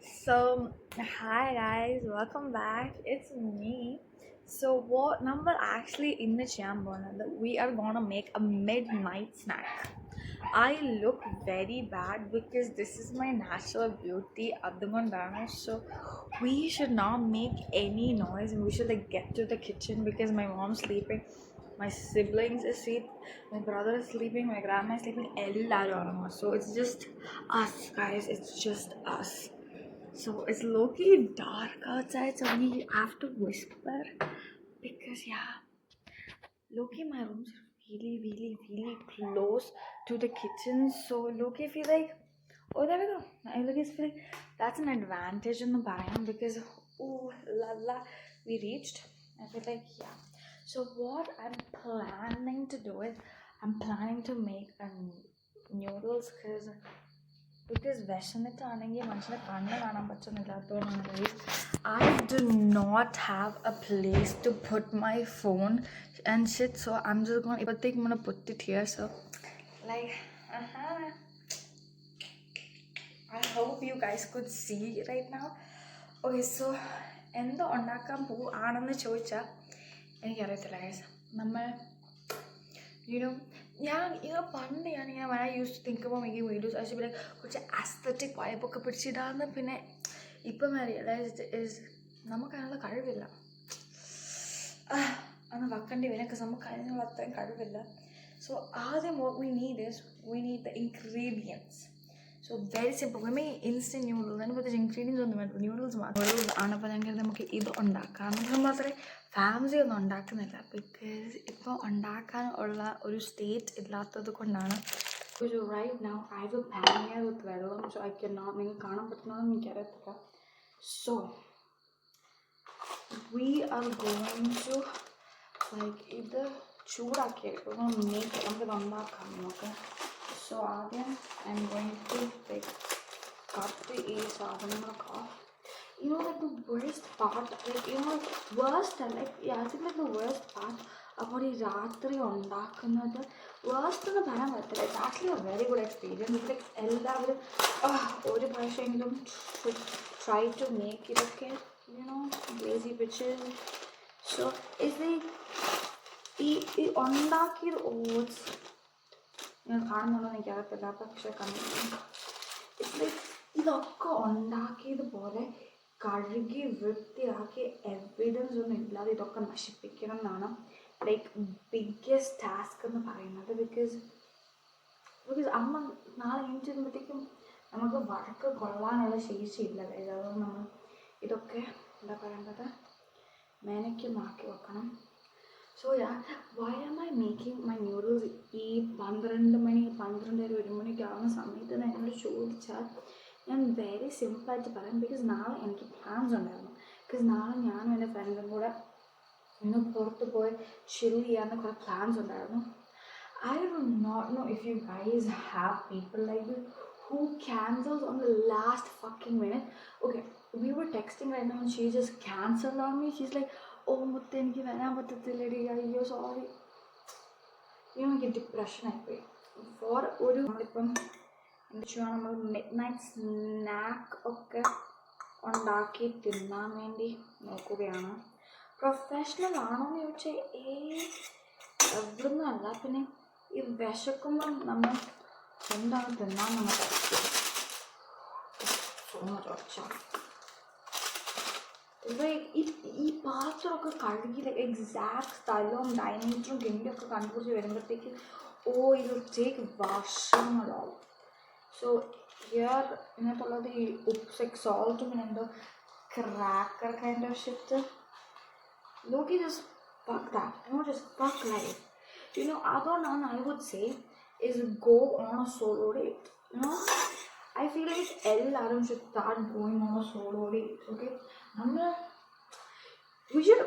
So, hi guys, welcome back. It's me. So, what number actually in the chambon that we are gonna make a midnight snack. I look very bad because this is my natural beauty at the Mondano. So, we should not make any noise and we should get to the kitchen because my mom's sleeping. My siblings is asleep, my brother is sleeping, my grandma is sleeping, എല്ലാരും ഉറങ്ങും. So it's just us guys, it's just us. So it's low-key dark outside, so we have to whisper because yeah, low-key my room's really close to the kitchen. So low-key feel like oh there we go. I low-key feel like that's an advantage in the biome because oh la la we reached. I feel like yeah. So what I'm planning to do is I'm planning to make a noodles because വിശന്നിട്ടാണെങ്കിൽ മനുഷ്യനെ കണ്ണ് കാണാൻ പറ്റുന്നില്ലാത്തതുകൊണ്ടാണ് guys. I do not have a place to put my phone and shit, so I'm just gonna put it here. So like I hope you guys could see right now. Okay, so എന്തോ ഉണ്ടാക്കാൻ ആണെന്ന് ചോദിച്ചാൽ എനിക്കറിയത്തില്ല guys. നമ്മൾ you know പണ്ട് when I used to think about making videos I should be like കുറച്ച് aesthetic vibe ഒക്കെ പിടിച്ചിടാന്ന് പിന്നെ ഇപ്പം I realized is നമുക്ക് അതിനുള്ള കഴിവില്ല അന്ന് വെക്കേണ്ടി വരും because നമുക്ക് അതിനുള്ള അത്രയും കഴിവില്ല so ആദ്യം what we need is we need the ingredients. So very simple. We make instant noodles. And with the ingredients on the noodles ആണ് അപ്പോൾ ഞങ്ങൾ നമുക്ക് ഇത് ഉണ്ടാക്കാം നമ്മൾ അത്രയും ഫാമിലി ഒന്നും ഉണ്ടാക്കുന്നില്ല ബിക്കോസ് ഇപ്പോൾ ഉണ്ടാക്കാനുള്ള ഒരു സ്റ്റേറ്റ് ഇല്ലാത്തത് കൊണ്ടാണ്. Right now I will pan here with വെള്ളം സോ ഐ കൻ നോട്ട് നിങ്ങൾക്ക് കാണാൻ പറ്റുന്നതെന്ന് എനിക്കറിയത്തില്ല. So we are going to like ഇത് ചൂടാക്കിയെടുക്കും നമുക്കിത് ഉണ്ടാക്കാം നമുക്ക്. So again, I'm going to like cut ഈ സാധനങ്ങളൊക്കെ off. You know like the worst part, like you know worst like yeah I think like the worst part about ഈ രാത്രി ഉണ്ടാക്കുന്നത് worst എന്ന് പറയാൻ പറ്റില്ല. It's actually a very good experience. It's like എല്ലാവരും ഒരു പ്രാവശ്യമെങ്കിലും try to make it okay, you know, lazy bitches. So it's like ഈ ഉണ്ടാക്കിയത് oats നിങ്ങൾ കാണുന്നുണ്ടോ എന്ന് എനിക്കറിയത്തില്ല പക്ഷെ കണ്ടിട്ട് ഇതൊക്കെ ഉണ്ടാക്കിയതുപോലെ കഴുകി വൃത്തിയാക്കി എവിഡൻസ് ഒന്നും ഇല്ലാതെ ഇതൊക്കെ നശിപ്പിക്കണം എന്നാണ് ലൈക്ക് ബിഗ്ഗസ്റ്റ് ടാസ്ക് എന്ന് പറയുന്നത്. ബിക്കോസ് അമ്മ നാളെ എണീറ്റിരുമ്പോഴത്തേക്കും നമുക്ക് വഴക്ക് കൊള്ളാനുള്ള ശേഷിയില്ല. അതുകൊണ്ട് നമ്മൾ ഇതൊക്കെ എന്താ പറയേണ്ടത് മെനയ്ക്കൊന്നാക്കി വെക്കണം. So yeah, why am I making my noodles ഈ 12 മണി 1 മണിക്ക് ആവുന്ന സമയത്ത് എന്നോട് ചോദിച്ചാൽ ഞാൻ വെരി സിമ്പിളായിട്ട് പറയാം. ബിക്കോസ് നാളെ എനിക്ക് പ്ലാൻസ് ഉണ്ടായിരുന്നു. ബിക്കോസ് നാളെ ഞാനും എൻ്റെ ഫ്രണ്ട്സും കൂടെ ഇന്ന് പുറത്ത് പോയി ചിൽ ചെയ്യാവുന്ന കുറേ പ്ലാൻസ് ഉണ്ടായിരുന്നു. I do not know if you guys have people like this who cancels on the last fucking minute. Okay, we were texting right now and she just cancelled on me. She's like, oh മുത്ത് എനിക്ക് വരാൻ പറ്റത്തില്ലടി, അയ്യോ sorry. എനിക്ക് depression ആയിപ്പോയി. Four ഒരു നമ്മളിപ്പം എന്താ നമ്മൾ മിഡ് നൈറ്റ് സ്നാക്ക് ഒക്കെ ഉണ്ടാക്കി തിന്നാൻ വേണ്ടി നോക്കുകയാണ്. പ്രൊഫഷണൽ ആണോയെന്ന് ചോദിച്ചാൽ എവിടുന്നും അല്ല. പിന്നെ ഈ വിശക്കുമ്പം നമ്മൾ എന്താണ് തിന്നാൻ നമ്മൾ ഈ പാത്രമൊക്കെ കഴുകി എക്സാക്ട് സ്ഥലവും ഡൈമീറ്ററും ഗിണ്ടിയൊക്കെ കണ്ടുപിടിച്ച് വരുമ്പോഴത്തേക്ക് ഇത് ടേക്ക് വർഷങ്ങളാവും. സോ ഹിയർ ഇതിനകത്തുള്ളത് ഈ ഉപ്പ് സോൾട്ടും പിന്നെ എന്തോ ക്രാക്കർ കൈൻഡ് ഓഫ് ഷിറ്റ്. ലോക്കി just fuck that. I want to just fuck life. You know, other one I would say is go on a solo date. You know, I feel like everyone should start going on a solo date. Okay, we should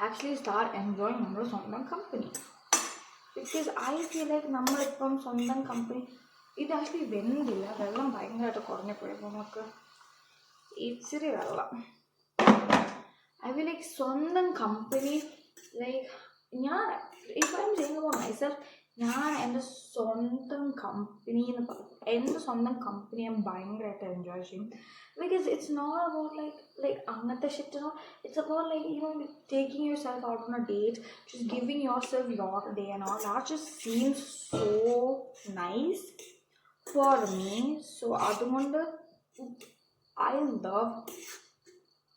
actually start enjoying our സ്വന്തം company. Because I feel like നമ്മളിപ്പം സ്വന്തം company ഇത് actually വെന്തില്ല, വെള്ളം ഭയങ്കരമായിട്ട് കുറഞ്ഞു പോയപ്പോൾ നമുക്ക് ഇച്ചിരി വെള്ളം I feel like സ്വന്തം കമ്പനി ലൈക്ക് ഞാൻ if I'm saying about myself ഞാൻ എൻ്റെ സ്വന്തം കമ്പനി എന്ന് പറയും, എൻ്റെ സ്വന്തം കമ്പനി ഞാൻ ഭയങ്കരമായിട്ട് എൻജോയ് ചെയ്യും. Because it's not about like അങ്ങനത്തെ shit. It's about like taking yourself out on a date, just giving yourself your day and all. That just seems so nice for me. So അതുകൊണ്ട് I love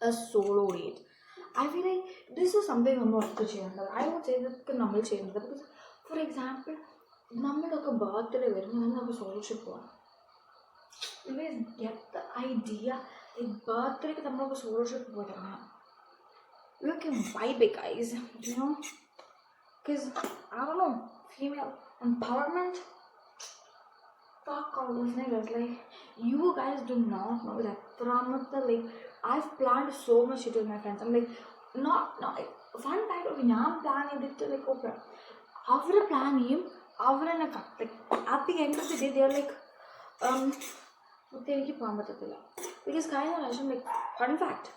a solo date. I feel like this is something നമ്മൾ ഒറ്റ ചെയ്യേണ്ടത്. I would say ഇതൊക്കെ നമ്മൾ ചെയ്യേണ്ടത്. Because for example നമ്മളൊക്കെ birthday വരുമ്പോൾ നമ്മളൊക്കെ സോൾഷിപ്പ് പോകണം. You guys get the idea? Like ബർത്ത്ഡേക്ക് നമ്മളൊക്കെ സോൾഷിപ്പ് പോകണം. We can vibe it, guys. You know? Because, I don't know, female empowerment. Fuck all those niggas. Like, you guys do not know that. Like, I've planned so much shit with my friends. I'm like, not like, fun fact, okay, ഞാൻ plan ചെയ്തിട്ട് like okay അവർ plan ചെയ്യും, അവരെന്നെ like at the end of the day they are like എനിക്ക് പോകാൻ പറ്റത്തില്ല. Because കഴിഞ്ഞ പ്രാവശ്യം like fun fact,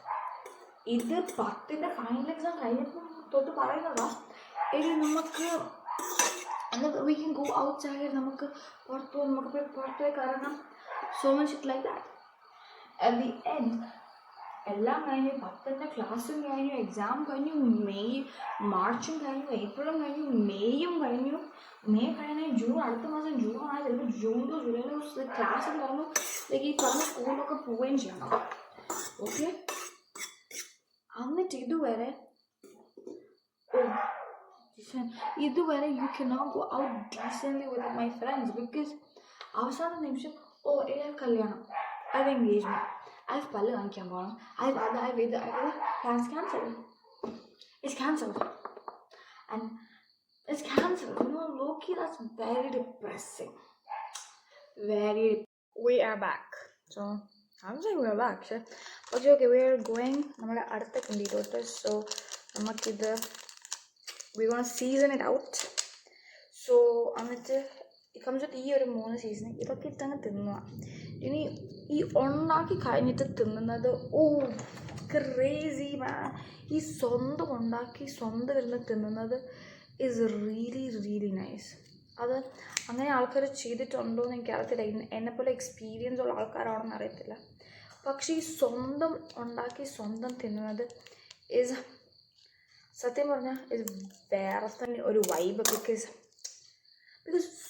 ഇത് 10ന്റെ ഫൈനൽ എക്സാം കഴിഞ്ഞപ്പോൾ തൊട്ട് പറയുന്നതാ, എടി നമുക്ക് we can go outside, നമുക്ക് പുറത്തുപോയി കറങ്ങാം, so much it like that. At the end എല്ലാം കഴിഞ്ഞു, 10ന്റെ ക്ലാസ്സും കഴിഞ്ഞു, എക്സാം കഴിഞ്ഞു, മാർച്ചും കഴിഞ്ഞു, ഏപ്രിലും കഴിഞ്ഞു, മെയ്യും കഴിഞ്ഞു, മെയ് കഴിഞ്ഞാൽ ജൂൺ, അടുത്ത മാസം ജൂൺ ആണ്, ചിലപ്പോൾ ജൂണിലോ ജൂലൈയിലോ ക്ലാസ് ഉണ്ടാകുമ്പോൾ ലൈക്ക് ഈ പറഞ്ഞ സ്കൂളിലൊക്കെ പോവുകയും ചെയ്യണം. ഓക്കെ, എന്നിട്ട് ഇതുവരെ you can not go out decently with my friends. Because അവസാന നിമിഷം കല്യാണം, അത് എൻഗേജ്മെൻറ്റ്, അത് പല്ല് കാണിക്കാൻ പോകണം, ഇത് plans cancel. It's cancelled. And it's cancelled. You know, low-key, that's very depressing. We are back. So, I'm saying we're back. Sure. Okay, we are going. നമ്മുടെ അടുത്ത കണ്ടിട്ട്. So, നമുക്കിത് we're going to season it out. So, എന്നിട്ട് it comes with ഈ ഒരു 3 season ഇതൊക്കെ ഇട്ടങ്ങ് തിന്നുക. ഇനി ഈ ഉണ്ടാക്കി കഴിഞ്ഞിട്ട് തിന്നുന്നത് ക്രേസി മാൻ. ഈ സ്വന്തം ഉണ്ടാക്കി സ്വന്തം ഇരുന്ന് തിന്നുന്നത് ഈസ് റിയലി റിയലി നൈസ്. അത് അങ്ങനെ ആൾക്കാർ ചെയ്തിട്ടുണ്ടോ എന്ന് എനിക്കറിയത്തില്ല, എന്നെപ്പോലെ എക്സ്പീരിയൻസ് ഉള്ള ആൾക്കാരാണെന്ന് അറിയത്തില്ല. പക്ഷേ ഈ സ്വന്തം ഉണ്ടാക്കി സ്വന്തം തിന്നുന്നത് ഈസ് സത്യം പറഞ്ഞാൽ ഇത് വേറെ തന്നെ ഒരു വൈബ്. ബിക്കോസ്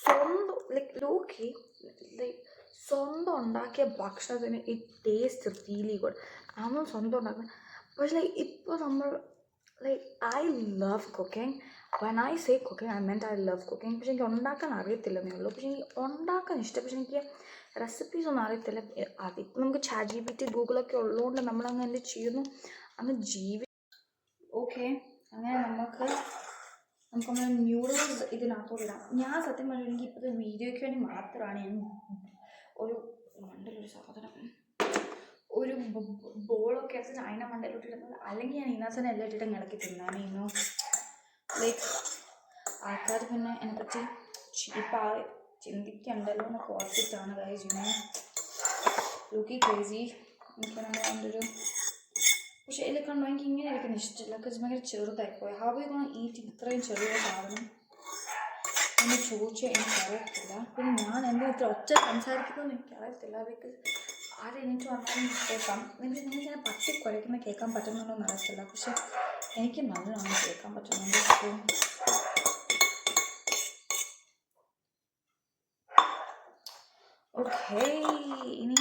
സ്വന്തം ലൈക്ക് സ്വന്തം ഉണ്ടാക്കിയ ഭക്ഷണത്തിന് ഈ ടേസ്റ്റ് റിയലി ഗുഡ്. നമ്മൾ സ്വന്തം ഉണ്ടാക്കുന്ന പക്ഷേ ഇപ്പോൾ നമ്മൾ I love cooking. When I say cooking I meant I love cooking. പക്ഷേ എനിക്ക് ഉണ്ടാക്കാൻ അറിയത്തില്ലെന്നേ ഉള്ളൂ. പക്ഷേ എനിക്ക് ഉണ്ടാക്കാൻ ഇഷ്ടം, പക്ഷേ എനിക്ക് റെസിപ്പീസ് ഒന്നും അറിയത്തില്ല. അതിപ്പോൾ നമുക്ക് ChatGPT ഗൂഗിളൊക്കെ ഉള്ളതുകൊണ്ട് നമ്മളങ്ങ് എന്ത് ചെയ്യുന്നു, അങ്ങ് ഓക്കെ. അങ്ങനെ നമുക്ക് നമ്മുടെ ന്യൂഡിൽസ് ഇതിനകത്തോട്ട് ഇടാം. ഞാൻ സത്യം പറഞ്ഞാൽ എനിക്ക് ഇപ്പോഴത്തെ വീഡിയോയ്ക്ക് വേണ്ടി മാത്രമാണ് ഞാൻ ഒരു മണ്ടയിലൊരു സാധനം ഒരു ബോളൊക്കെ എടുത്തിട്ട് അതിനെ മണ്ടയിലോട്ട് ഇടുന്നത്. അല്ലെങ്കിൽ ഞാൻ ഇതിനകത്ത് തന്നെ എല്ലാം ഇട്ടിട്ട് ഇളക്കി തിന്നാനേന്നു. ലൈക്ക് ആൾക്കാർ പിന്നെ എന്നെപ്പറ്റി ചീപ്പായി ചിന്തിക്കണ്ടല്ലോ എന്ന് ഓർത്തിട്ടാണ് guys, you know, looky crazy. എനിക്ക് നമ്മൾ അതിൻ്റെ ഒരു പക്ഷേ ഇതിൽ കണ്ടോ എനിക്ക് ഇങ്ങനെ ഇരിക്കുന്ന ഇഷ്ടമില്ല. ബിക്കോസ് ഭയങ്കര ചെറുതായിപ്പോയി. ഹൗ യു ഗോണ ഈറ്റ് ഇത്രയും ചെറിയ സാധനം എന്ന് ചോദിച്ചാൽ എനിക്കറിയത്തില്ല. പിന്നെ ഞാൻ എന്താ ഇത്ര ഒച്ച സംസാരിക്കുന്നതെന്ന് എനിക്കറിയത്തില്ല. ബിക്കോസ് ആരെനിക്ക് വന്നാലും കേൾക്കാം. നിങ്ങൾക്ക് ഇങ്ങനെ പട്ടി കുരയ്ക്കുന്ന കേൾക്കാൻ പറ്റുന്നുണ്ടോ എന്ന് അറിയത്തില്ല. പക്ഷെ എനിക്ക് നല്ലോണം കേൾക്കാൻ പറ്റുന്നുണ്ട്. ഓക്കെ, ഇനി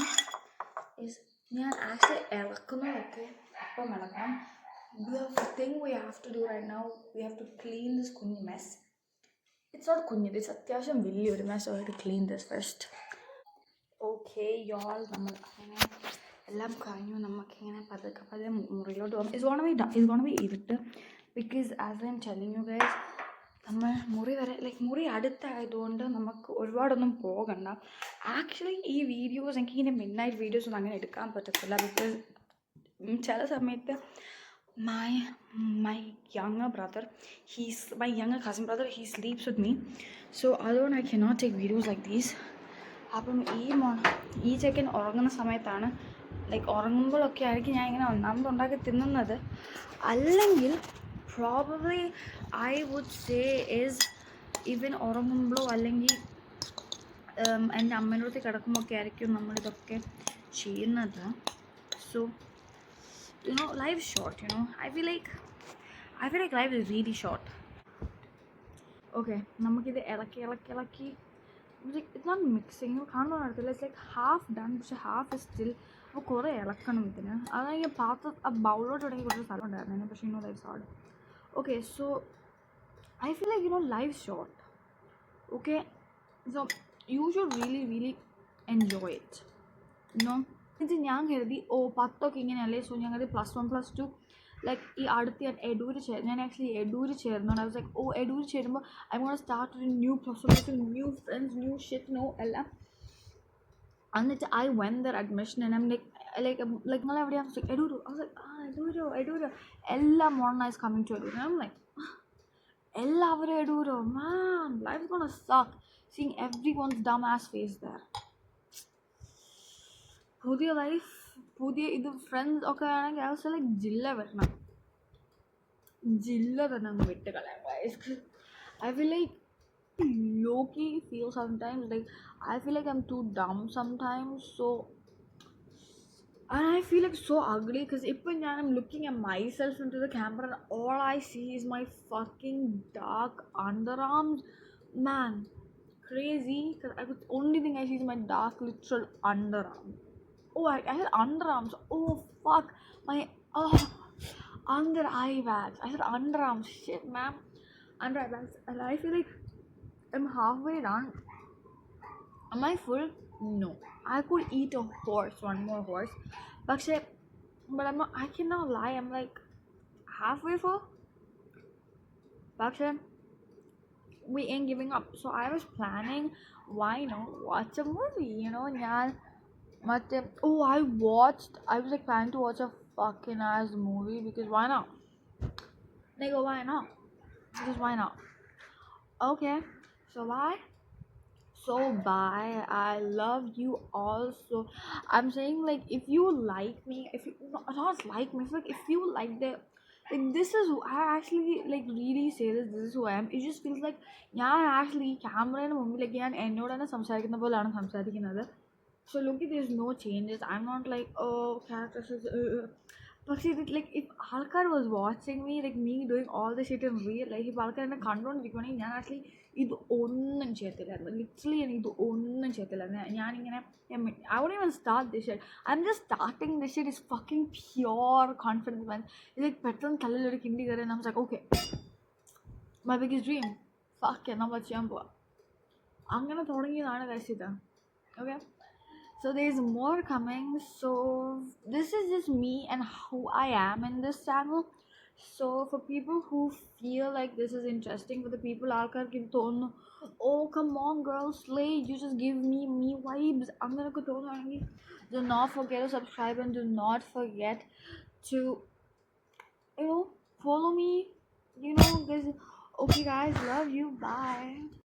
ഞാൻ ആക്ച്വലി ഇളക്കുന്നതൊക്കെ അപ്പം ഇളക്കണം. The thing we have to do right now, we have to clean this കുഞ്ഞ് mess. It's not കുഞ്ഞ്, it's അത്യാവശ്യം വലിയൊരു mess. So I have to clean this first. Okay, y'all, നമ്മൾ അങ്ങനെ എല്ലാം കഴിഞ്ഞു. നമുക്കിങ്ങനെ പതുക്കെ മുറിയിലോട്ട് പോകാം. It's gonna be ഇരുട്ട്. Because as I'm telling you guys, നമ്മൾ മുറി വരെ മുറി അടുത്തായതുകൊണ്ട് നമുക്ക് ഒരുപാടൊന്നും പോകണ്ട. ആക്ച്വലി ഈ വീഡിയോസ് എനിക്കിങ്ങനെ മിഡ് നൈറ്റ് വീഡിയോസ് ഒന്നും അങ്ങനെ എടുക്കാൻ പറ്റത്തില്ല. ബിക്കോസ് ചില സമയത്ത് my younger cousin brother, he sleeps with me. So അതുകൊണ്ട് I cannot take videos like these. അപ്പം ഈ ചെക്കൻ ഉറങ്ങുന്ന സമയത്താണ് ഉറങ്ങുമ്പോഴൊക്കെ ആയിരിക്കും ഞാൻ ഇങ്ങനെ ഒന്നാമത് ഉണ്ടാക്കി തിന്നുന്നത്. അല്ലെങ്കിൽ probably I would say is even ഉറങ്ങുമ്പോഴോ അല്ലെങ്കിൽ എൻ്റെ അമ്മേൻ്റെ അടുത്ത് കിടക്കുമ്പോൾ ഒക്കെ ആയിരിക്കും നമ്മളിതൊക്കെ ചെയ്യുന്നത്. So life is short, I feel like life is really short. Okay, നമുക്കിത് ഇളക്കി it's not mixing, കാണുന്ന നടത്തില്ല. It's like half done, പക്ഷെ half is still. അപ്പോൾ കുറേ ഇളക്കണം ഇതിന്. അതായത് ആ ബൗളോട്ട് തുടങ്ങി കുറച്ച് സ്ഥലം ഉണ്ടായിരുന്നു, പക്ഷേ life hard. Okay, so I feel like life is short. Okay, so you should really enjoy it. ഇത് ഞാൻ കരുതി 10 ഇങ്ങനെയല്ലേ, സോ ഞാൻ കരുതി +1 +2 ലൈക്ക് ഈ അടുത്ത് ഞാൻ ആക്ച്വലി എഡൂര് ചേർന്നുണ്ട്. ഐ വാസ് ലൈക്ക് എഡൂര് ചേരുമ്പോൾ ഐ ഗോണ സ്റ്റാർട്ട് ഒരു new +1 new friends new shit എല്ലാം. എന്നിട്ട് I went there admission and I'm like നിങ്ങൾ എവിടെയാണ് എഡൂര്. എഡൂരോ എല്ലാം modernise coming to Edoor. I'm like എല്ലാവരും എഡൂരോ. Man, life gonna suck seeing everyone's dumb ass face there. പുതിയ ലൈഫ്, പുതിയ ഇത് ഫ്രണ്ട്സ് ഒക്കെ ആണെങ്കിൽ ഐ വാസ് ലൈക്ക് ജില്ല തന്നെ അങ്ങ് വിട്ട് കളയാൻ. I feel like low-key feel sometimes like I feel like I'm too dumb sometimes, so and I feel like so ugly because if when I'm looking at myself into the camera and all I see is my fucking dark underarms, man, crazy. Because the only thing I see is my dark literal underarms. Oh, I had underarms. Oh fuck, my under eye bags. I said underarms. Shit, man, under eye bags. And I feel like I'm halfway done. Am I full? No. I could eat a horse, one more horse. But I cannot lie. I'm like halfway full. But we ain't giving up. So I was planning, why not watch a movie? I was like planning to watch a fucking ass movie because why not? Nigga, why not? Because why not? Okay. So bye. I love you all. So I'm saying like if you like me, if you not like me, it's like if you like this is who I actually like really say this is who I am. It just feels like ഞാൻ actually camera മുമ്പിൽ like ഞാൻ എന്നോട് തന്നെ സംസാരിക്കുന്ന പോലെയാണ് സംസാരിക്കുന്നത്. So look, there's no changes. I'm not like characters പക്ഷേ ഇത് ലൈക്ക് ഇഫ് ആൾക്കാർ was watching me like me doing all the shit in real life, ഇപ്പോൾ ആൾക്കാർ എന്നെ കണ്ടുകൊണ്ടിരിക്കുകയാണെങ്കിൽ ഞാൻ ആക്ച്വലി ഇത് ഒന്നും ചെയ്യത്തില്ലായിരുന്നു. ലിറ്ററലി ഞാൻ ഇത് ഒന്നും ചെയ്യത്തില്ലായിരുന്നു. ഞാനിങ്ങനെ I won't even start this shit. I'm just starting this shit is fucking pure confidence, man. It's like പെട്ടെന്ന് തലയിലൊരു കിണ്ടി കയറി and I was like okay, my biggest dream, fuck നമ്മൾ ചെയ്യാൻ പോവാം. അങ്ങനെ തുടങ്ങിയതാണ് guys ഇത്. Okay, so there's more coming. So this is just me and who I am in this channel. So for people who feel like this is interesting, for the people aakar ki tonu, oh come on girl, slay, you just give me vibes, angana ko tonu. Do not forget to subscribe and do not forget to follow me, guys. Okay guys, love you, bye.